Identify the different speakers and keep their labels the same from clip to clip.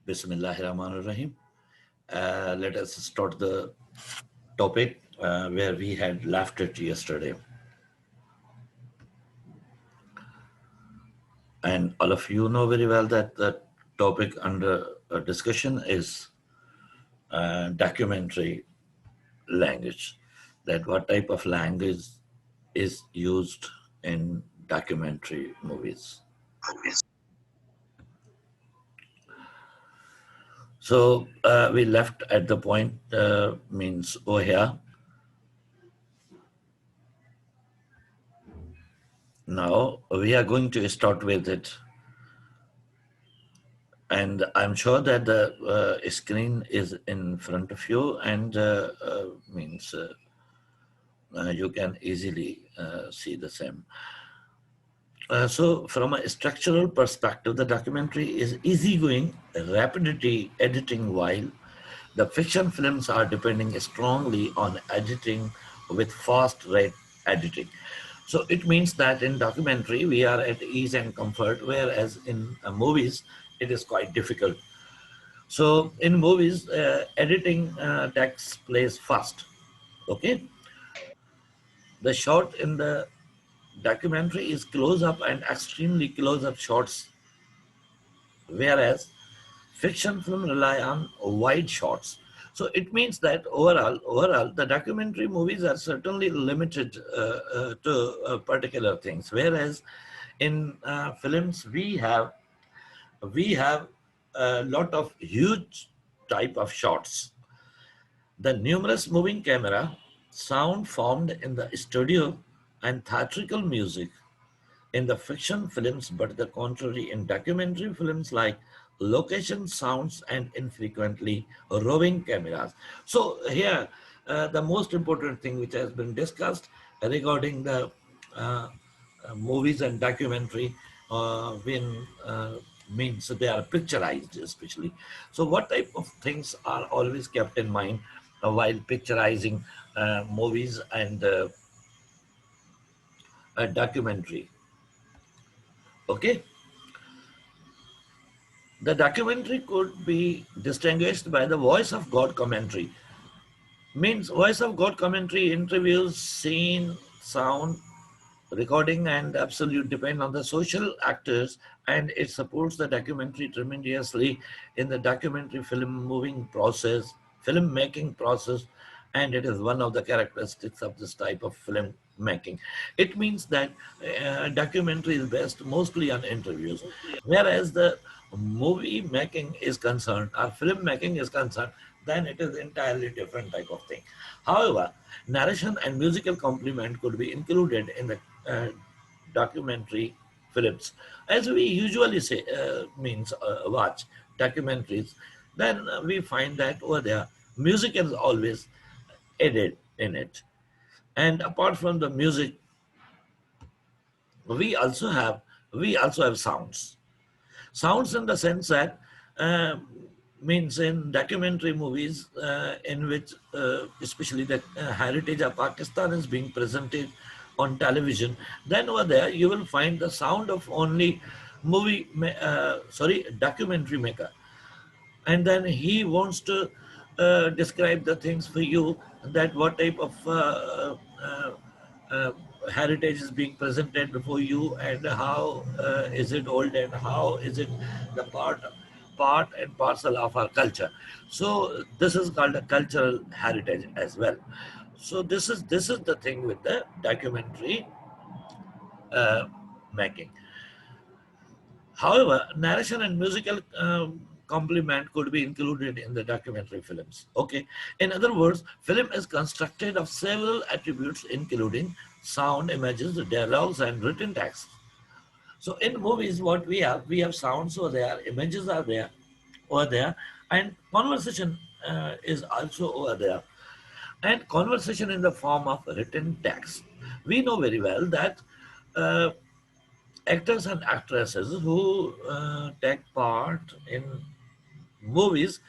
Speaker 1: Bismillahirrahmanirrahim. Let us start the topic where we had left it yesterday. And all of you know very well that the topic under discussion is documentary language. That what type of language is used in documentary movies. So we left at the point means over here. Now we are going to start with it. And I'm sure that the screen is in front of you and means you can easily see the same. So from a structural perspective, the documentary is easygoing, rapidity editing, while the fiction films are depending strongly on editing with fast rate editing. So it means that in documentary, we are at ease and comfort, whereas in movies, it is quite difficult. So in movies, editing takes place fast. Okay, the shot in the documentary is close up and extremely close up shots, whereas fiction film rely on wide shots. So it means that overall, the documentary movies are certainly limited to particular things, whereas in films we have a lot of huge type of shots. The numerous moving camera, sound formed in the studio, and theatrical music in the fiction films, but the contrary in documentary films like location sounds and infrequently roving cameras. So here, the most important thing which has been discussed regarding the uh, movies and documentary when means they are picturized especially. So what type of things are always kept in mind while picturizing movies and a documentary? Okay, the documentary could be distinguished by the voice of God commentary. Means voice of God commentary interviews, scene, sound, recording, and absolute depend on the social actors, and it supports the documentary tremendously in the documentary film moving process, film making process, and it is one of the characteristics of this type of film making. It means that documentary is based mostly on interviews, whereas the movie making is concerned or film making is concerned, then it is entirely different type of thing. However, narration and musical complement could be included in the uh, documentary films. As we usually say, means watch documentaries, then we find that over there, music is always added in it. And apart from the music, we also have we also have sounds. Sounds in the sense that uh, means in documentary movies in which especially the heritage of Pakistan is being presented on television, then over there you will find the sound of only documentary maker, and then he wants to describe the things for you, that what type of uh, uh, heritage is being presented before you, and how is it old, and how is it the part and parcel of our culture. So this is called a cultural heritage as well. So this is the thing with the documentary uh, making. However, narration and musical complement could be included in the documentary films. Okay. In other words, film is constructed of several attributes, including sound, images, dialogues, and written text. So in movies, what we have sounds over there, images are there, over there, and conversation is also over there, and conversation in the form of written text. We know very well that. Uh, Actors and actresses who take part in movies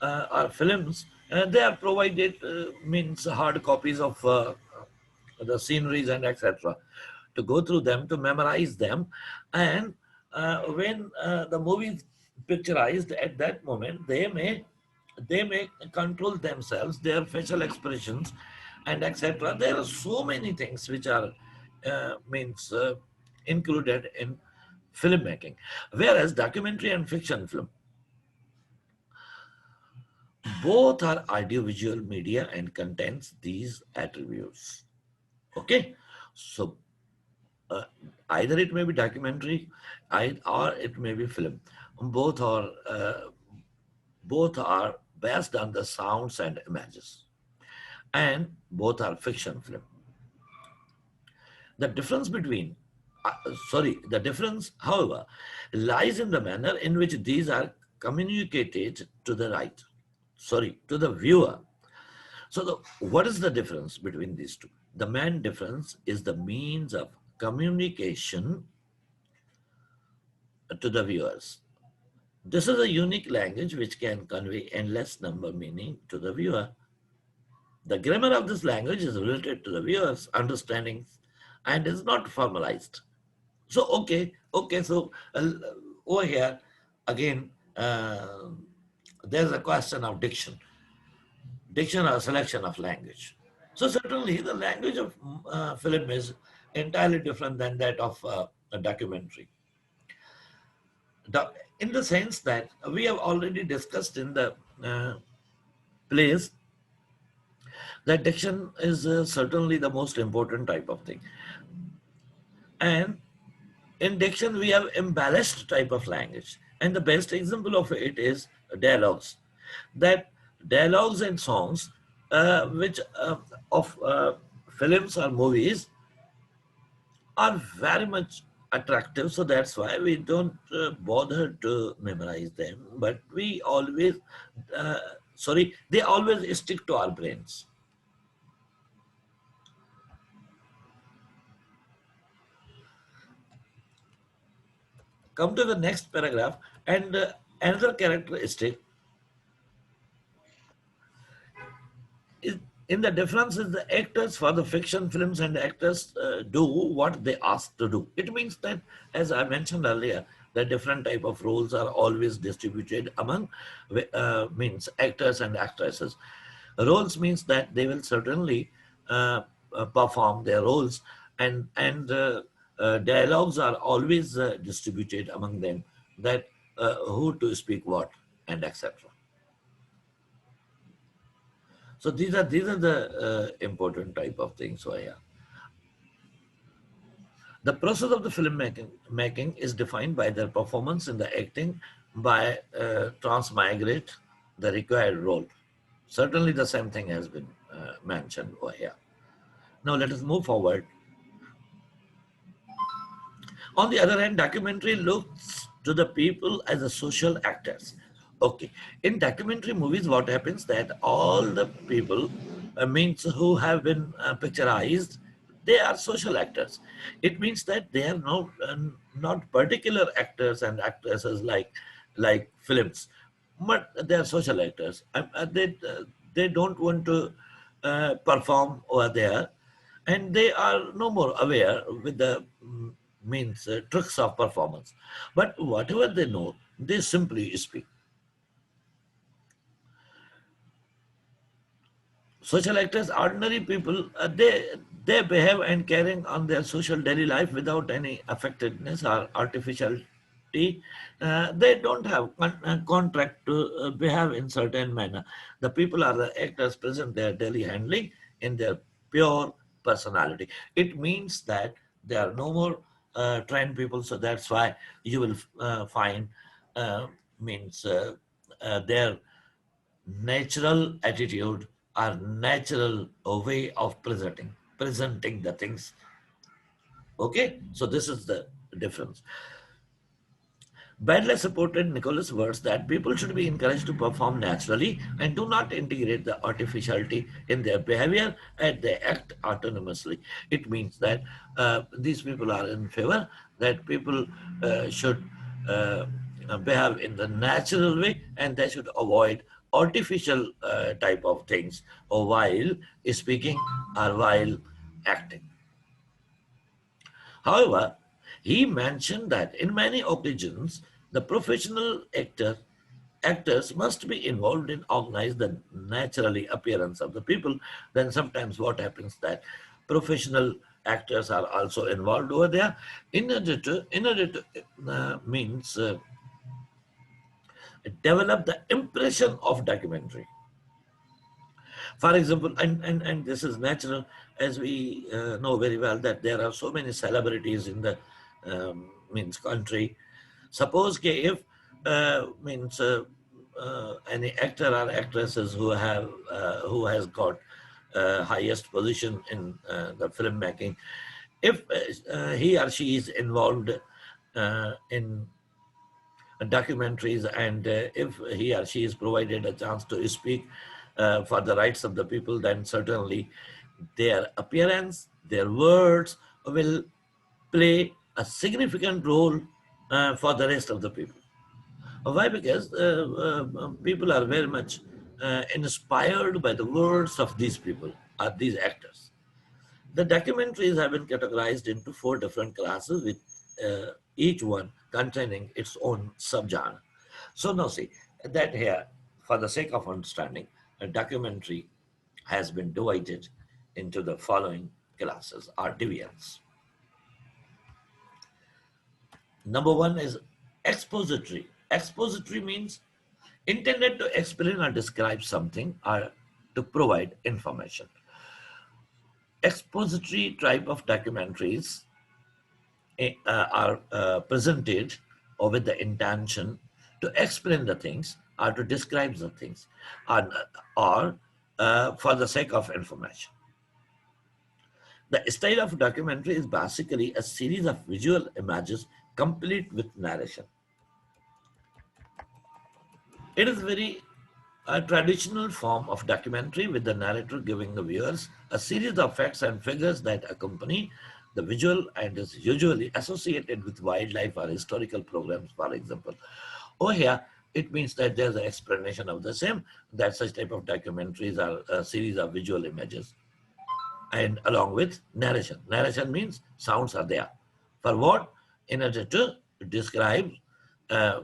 Speaker 1: or films, they are provided means hard copies of the sceneries and etc. to go through them, to memorize them, and when the movie picturized at that moment, they may control themselves, their facial expressions, and etc. There are so many things which are means included in filmmaking, whereas documentary and fiction film both are audiovisual media and contains these attributes. Okay, so uh, either it may be documentary, or it may be film. Both are both are based on the sounds and images, and both are fiction film. The difference between, the difference, however, lies in the manner in which these are communicated to the to the viewer. So, what is the difference between these two? The main difference is the means of communication to the viewers. This is a unique language which can convey endless number meaning to the viewer. The grammar of this language is related to the viewer's understanding and is not formalized. So, so over here, again, there's a question of diction or selection of language. So, certainly the language of film is entirely different than that of a documentary. In the sense that we have already discussed in the plays that diction is certainly the most important type of thing. And in diction, we have embellished type of language. And the best example of it is dialogues. That dialogues and songs, which of films or movies, are very much attractive. So that's why we don't bother to memorize them. But we always, uh, they always stick to our brains. Come to the next paragraph, and another characteristic is in the difference is the actors for the fiction films and actors do what they ask to do. It means that, as I mentioned earlier, the different type of roles are always distributed among means actors and actresses. Roles means that they will certainly perform their roles, and dialogues are always distributed among them, that who to speak what and etc. So these are the important type of things. So yeah, the process of the making is defined by their performance in the acting by transmigrate the required role. Certainly, the same thing has been mentioned over here. Now let us move forward. On the other hand, documentary looks to the people as a social actors. Okay, in documentary movies, what happens that all the people means who have been picturized, they are social actors. It means that they are not particular actors and actresses like films, but they are social actors. They don't want to perform over there, and they are no more aware with the means tricks of performance. But whatever they know, they simply speak. Social actors, ordinary people, they behave and carrying on their social daily life without any affectedness or artificiality. They don't have contract to behave in certain manner. The people are the actors present their daily handling in their pure personality. It means that they are no more trained people. So that's why you will find means their natural attitude or natural way of presenting the things. Okay, so this is the difference. Badly supported Nicholas words that people should be encouraged to perform naturally and do not integrate the artificiality in their behavior and they act autonomously. It means that these people are in favor that people should behave in the natural way and they should avoid artificial type of things or while speaking or while acting. However, he mentioned that in many occasions, The professional actors must be involved in organize the naturally appearance of the people. Then sometimes what happens that professional actors are also involved over there in order to means develop the impression of documentary. For example, and this is natural, as we know very well that there are so many celebrities in the means country. Suppose if means any actor or actresses who has got highest position in the filmmaking, if he or she is involved in documentaries, and if he or she is provided a chance to speak for the rights of the people, then certainly their appearance, their words will play a significant role for the rest of the people. Why? Because people are very much inspired by the words of these people, or these actors. The documentaries have been categorized into four different classes, with each one containing its own subgenre. So now see that here, for the sake of understanding, a documentary has been divided into the following classes or divisions. Number one is expository. Expository means intended to explain or describe something or to provide information. Expository type of documentaries are presented or with the intention to explain the things or to describe the things, or for the sake of information. The style of documentary is basically a series of visual images complete with narration. It is very a traditional form of documentary, with the narrator giving the viewers a series of facts and figures that accompany the visual, and is usually associated with wildlife or historical programs, for example. Over here, it means that there's an explanation of the same, that such type of documentaries are a series of visual images and along with narration. Narration means sounds are there. For what? In order to describe, uh,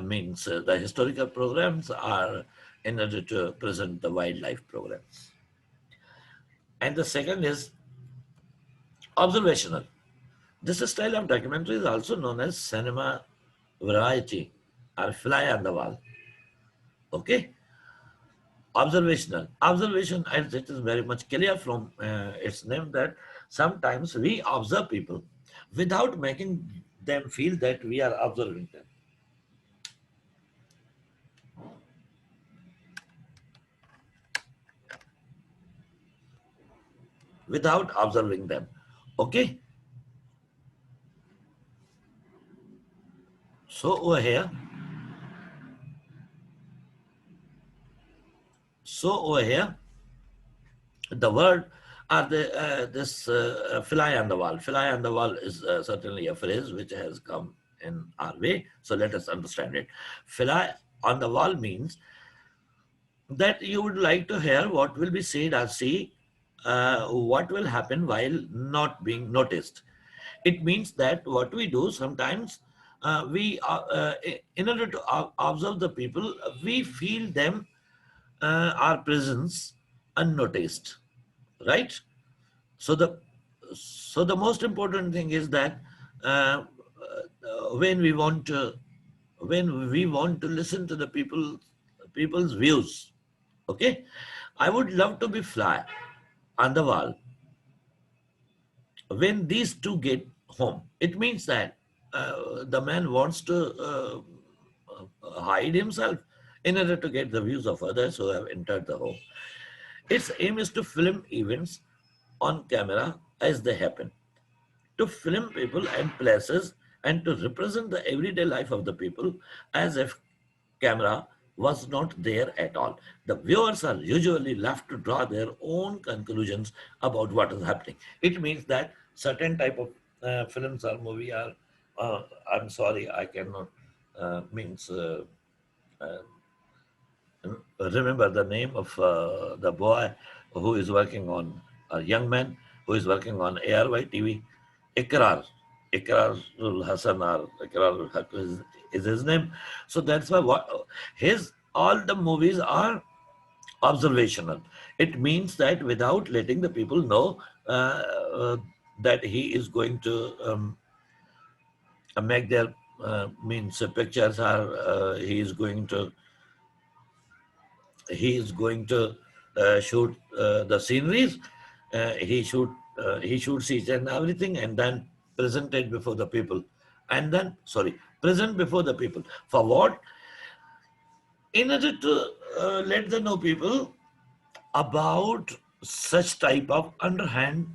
Speaker 1: means the historical programs, are in order to present the wildlife programs. And the second is observational. This style of documentary is also known as cinema variety or fly on the wall. Okay? Observational. Observation, as it is very much clear from its name, that sometimes we observe people without making them feel that we are observing them. Without observing them. Okay? So over here, so over here, the word or this fly on the wall. Fly on the wall is certainly a phrase which has come in our way. So let us understand it. Fly on the wall means that you would like to hear what will be said or see what will happen while not being noticed. It means that what we do sometimes, in order to observe the people, we feel them, our presence unnoticed, right? So the most important thing is that uh, when we want to listen to the people's views, okay, I would love to be fly on the wall when these two get home. It means that the man wants to hide himself in order to get the views of others who have entered the home. Its aim is to film events on camera as they happen, to film people and places, and to represent the everyday life of the people as if camera was not there at all. The viewers are usually left to draw their own conclusions about what is happening. It means that certain type of films or movie are, I'm sorry, I cannot means remember the name of the boy who is working on, a young man who is working on ARY TV, Ikrar. Ikrarul Hasan or Ikrarul Haq is his name. So that's why his all the movies are observational. It means that without letting the people know uh, that he is going to make their means pictures are he is going to shoot the sceneries. He shoots each and everything and then present it before the people. And then, sorry, present before the people. For what? In order to let the know people about such type of underhand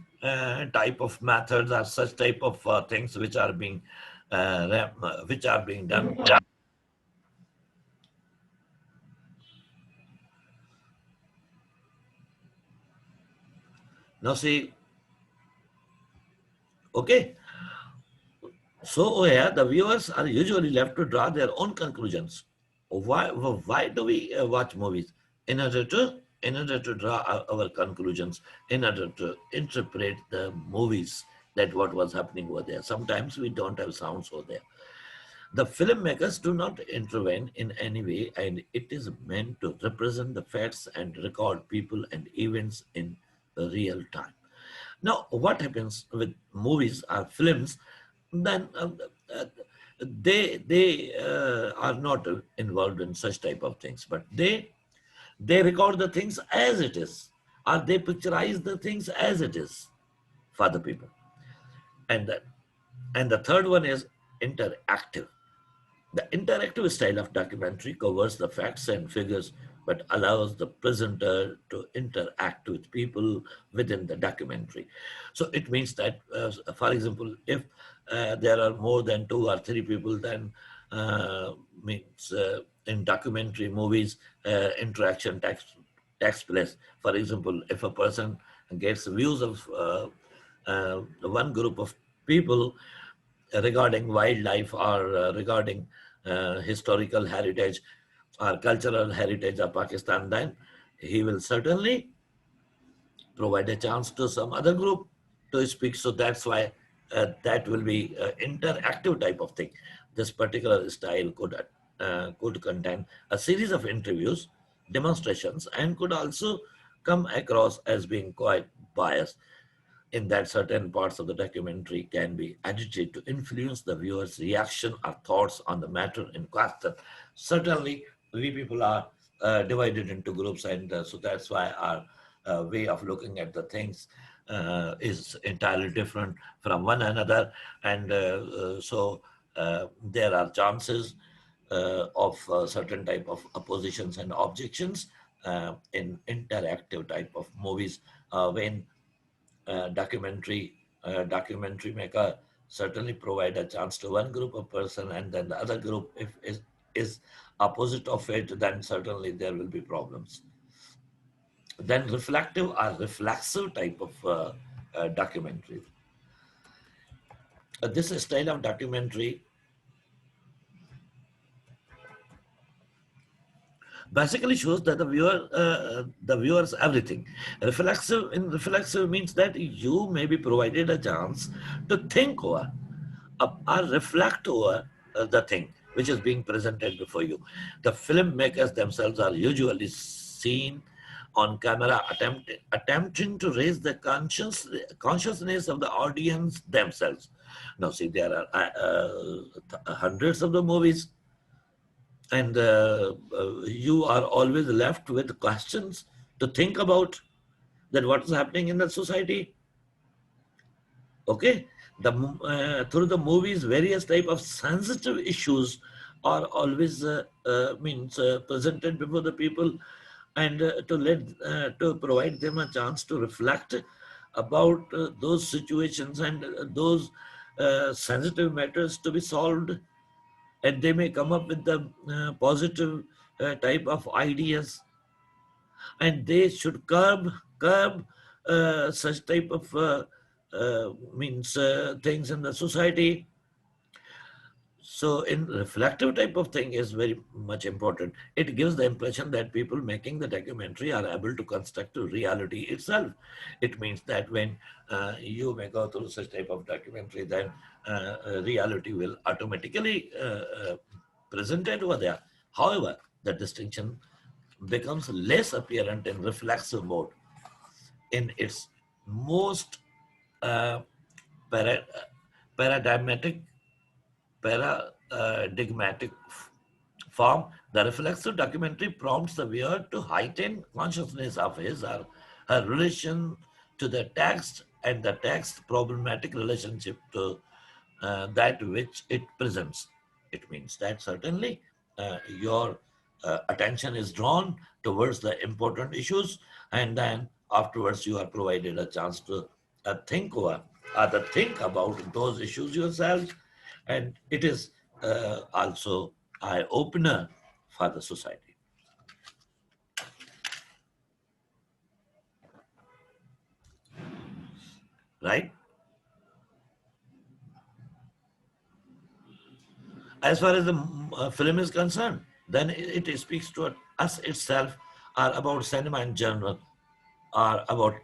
Speaker 1: type of methods or such type of things which are being done. Now see, okay. So yeah, the viewers are usually left to draw their own conclusions. Why do we watch movies? In order to draw our conclusions, in order to interpret the movies that what was happening over there. Sometimes we don't have sounds over there. The filmmakers do not intervene in any way, and it is meant to represent the facts and record people and events in real time. Now, what happens with movies or films? Then uh, they are not involved in such type of things, but they record the things as it is, or they picturize the things as it is for the people. And the third one is interactive. The interactive style of documentary covers the facts and figures but allows the presenter to interact with people within the documentary. So it means that, for example, if there are more than two or three people, then means in documentary movies, interaction takes place. For example, if a person gets views of one group of people regarding wildlife or regarding historical heritage or cultural heritage of Pakistan, then he will certainly provide a chance to some other group to speak. So that's why that will be interactive type of thing. This particular style could contain a series of interviews, demonstrations, and could also come across as being quite biased in that certain parts of the documentary can be edited to influence the viewer's reaction or thoughts on the matter in question. Certainly, we people are divided into groups, and so that's why our way of looking at the things is entirely different from one another. And there are chances of certain type of oppositions and objections in interactive type of movies when documentary maker certainly provide a chance to one group of person, and then the other group if is opposite of it, then certainly there will be problems. Then reflective or reflexive type of documentary. This style of documentary basically shows that the viewers everything. Reflexive means that you may be provided a chance to think over or reflect over the thing which is being presented before you. The filmmakers themselves are usually seen on camera attempting to raise the consciousness of the audience themselves. Now, see, there are hundreds of the movies, and you are always left with questions to think about that what is happening in the society. Okay, through the movies, various type of sensitive issues are always means presented before the people, and to provide them a chance to reflect about those situations and those sensitive matters to be solved, and they may come up with the positive type of ideas, and they should curb such type of means things in the society. So in reflective type of thing is very much important. It gives the impression that people making the documentary are able to construct reality itself. It means that when you may go through such type of documentary, then reality will automatically presented over there. However, the distinction becomes less apparent in reflexive mode in its most uh, para- paradigmatic paradigmatic form. The reflexive documentary prompts the viewer to heighten consciousness of his or her relation to the text and the text problematic relationship to that which it presents. It means that certainly your attention is drawn towards the important issues, and then afterwards you are provided a chance to think over or think about those issues yourself, and it is also eye opener for the society, right? As far as the film is concerned, then it speaks to us itself, or about cinema in general, or about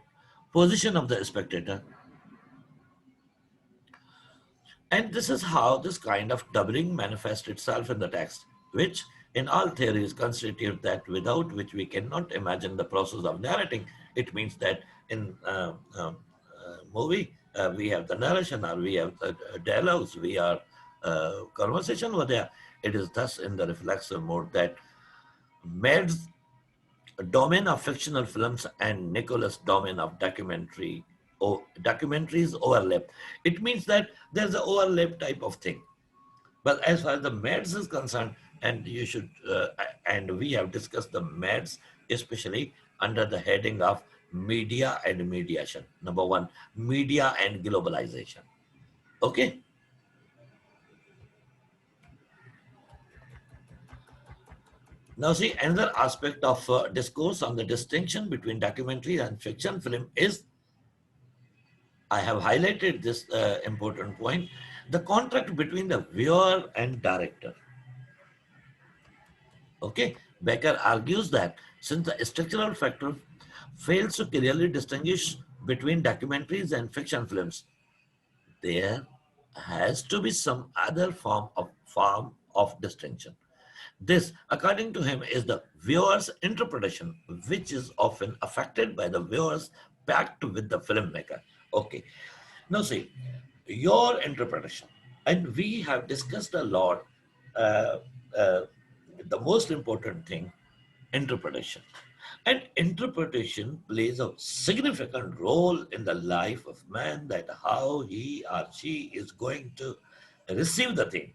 Speaker 1: position of the spectator. And this is how this kind of doubling manifests itself in the text, which in all theories constitute that without which we cannot imagine the process of narrating. It means that in movie, we have the narration, or we have the dialogues, we are conversation over there. It is thus in the reflexive mode that Med's domain of fictional films and Nicholas' domain of documentaries overlap. It means that there's an overlap type of thing. But as far as the meds is concerned, and you should, and we have discussed the meds, especially under the heading of media and mediation. Number one, media and globalization. Okay. Now, see, another aspect of discourse on the distinction between documentary and fiction film is, I have highlighted this important point, the contract between the viewer and director. Okay, Becker argues that since the structural factor fails to clearly distinguish between documentaries and fiction films, there has to be some other form of distinction. This, according to him, is the viewer's interpretation, which is often affected by the viewer's pact with the filmmaker. Okay, now see, your interpretation, and we have discussed a lot. Uh, uh, the most important thing, interpretation. And interpretation plays a significant role in the life of man, that how he or she is going to receive the thing.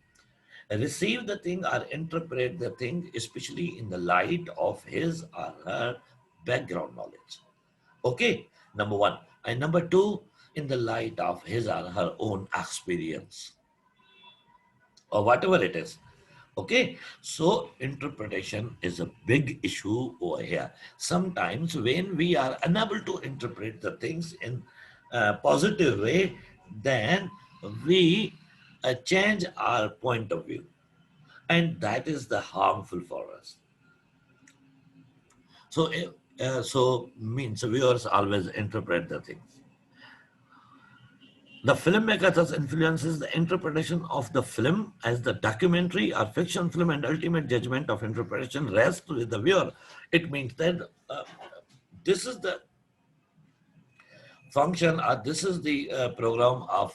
Speaker 1: Receive the thing or interpret the thing, especially in the light of his or her background knowledge. Okay, number one. And number two, in the light of his or her own experience, or whatever it is. Okay, so interpretation is a big issue over here. Sometimes when we are unable to interpret the things in a positive way, then we change our point of view, and that is the harmful for us. So, so means viewers always interpret the things. The filmmaker thus influences the interpretation of the film as the documentary or fiction film, and ultimate judgment of interpretation rests with the viewer. It means that this is the function, or this is the program of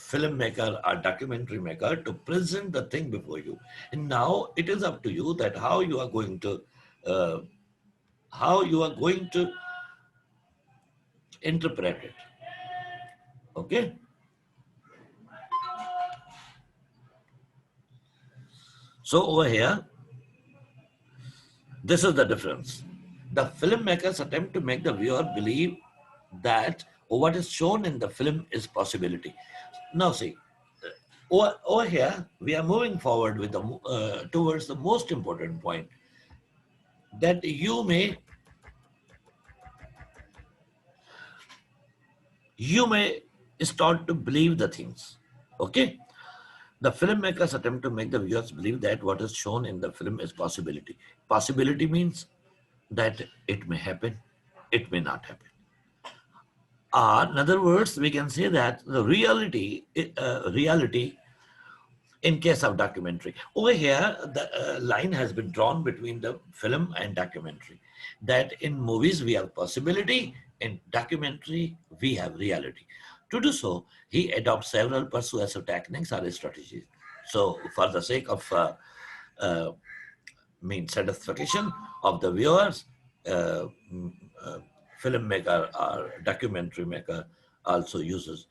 Speaker 1: filmmaker or documentary maker to present the thing before you. And now it is up to you that uh, how you are going to interpret it. Okay. So over here, this is the difference. The filmmakers attempt to make the viewer believe that what is shown in the film is possibility. Now, see, over here we are moving forward with the towards the most important point, that you may start to believe the things. Okay, The filmmakers attempt to make the viewers believe that what is shown in the film is possibility. Possibility means that it may happen, it may not happen. In other words, we can say that the reality in case of documentary. Over here, the line has been drawn between the film and documentary. That in movies we have possibility, in documentary we have reality. To do so, he adopts several persuasive techniques or strategies. So, for the sake of uh, satisfaction of the viewers, uh, mm, uh, filmmaker or documentary maker also uses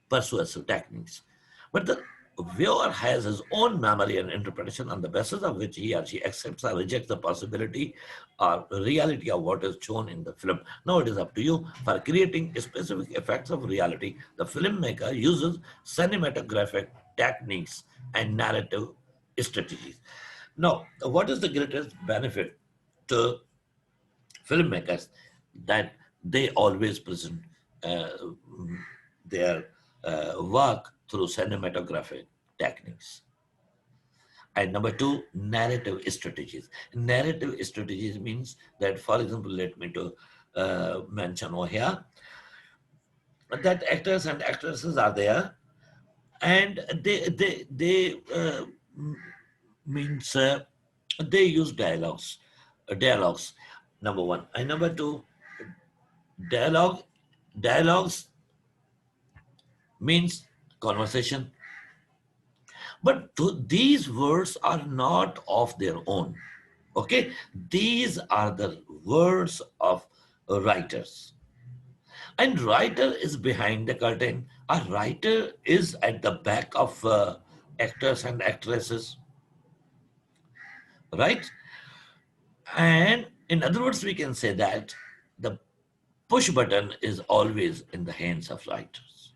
Speaker 1: persuasive techniques. But the viewer has his own memory and interpretation on the basis of which he or she accepts or rejects the possibility or reality of what is shown in the film. Now it is up to you. For creating specific effects of reality, the filmmaker uses cinematographic techniques and narrative strategies. Now, what is the greatest benefit to filmmakers? That they always present uh, their work through cinematographic techniques. And number two, narrative strategies. Narrative strategies means that, for example, let me to mention over here that actors and actresses are there, and they means they use dialogues. Number one, and number two, dialogue dialogues means conversation. But these words are not of their own. Okay, these are the words of writers. And writer is behind the curtain. A writer is at the back of actors and actresses, right? And in other words, we can say that the push button is always in the hands of writers.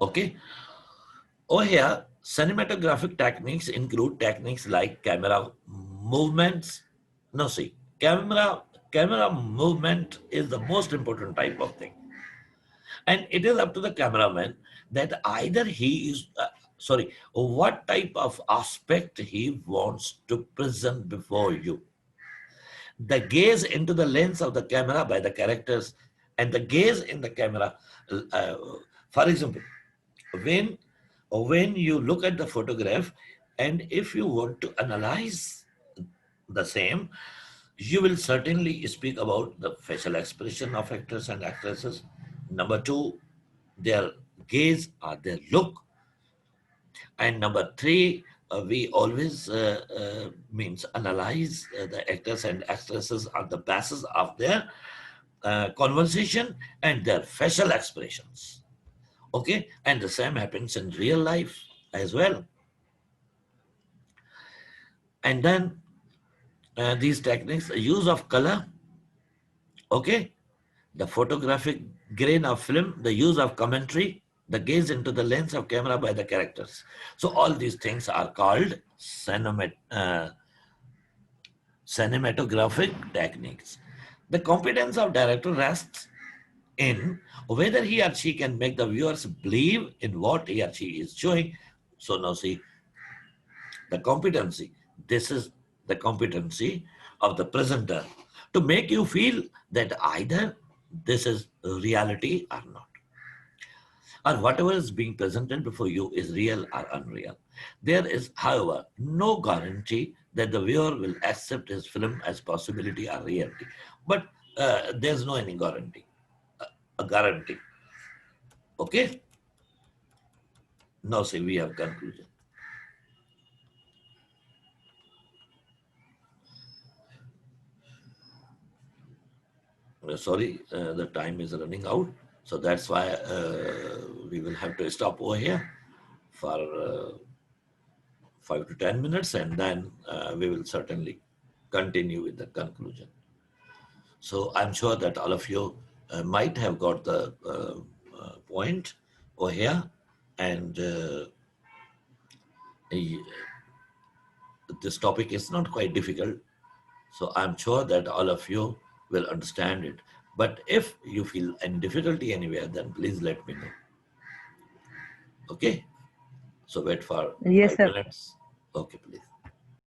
Speaker 1: Okay, over here, cinematographic techniques include techniques like camera movements. No, see, camera movement is the most important type of thing, and it is up to the cameraman that either he is sorry, what type of aspect he wants to present before you. The gaze into the lens of the camera by the characters, and the gaze in the camera. Uh, for example, when you look at the photograph, and if you want to analyze the same, you will certainly speak about the facial expression of actors and actresses. Number two, their gaze or their look. And number three, we always means analyze the actors and actresses on the basis of their conversation and their facial expressions. Okay, and the same happens in real life as well. And then these techniques, use of color, okay, the photographic grain of film, the use of commentary, the gaze into the lens of camera by the characters. So all these things are called cinematographic techniques. The competence of director rests in whether he or she can make the viewers believe in what he or she is showing. So now see, the competency. This is the competency of the presenter to make you feel that either this is reality or not, or whatever is being presented before you is real or unreal. There is, however, no guarantee that the viewer will accept his film as possibility or reality. But there's no any guarantee. A guarantee. Okay? Now say we have conclusion. Sorry, the time is running out. So that's why we will have to stop over here for 5 to 10 minutes, and then we will certainly continue with the conclusion. So I'm sure that all of you might have got the point over here, and this topic is not quite difficult. So I'm sure that all of you will understand it. But if you feel any difficulty anywhere, then please let me know. Okay. So wait for
Speaker 2: Yes,
Speaker 1: 5
Speaker 2: sir.
Speaker 1: minutes. Okay, please.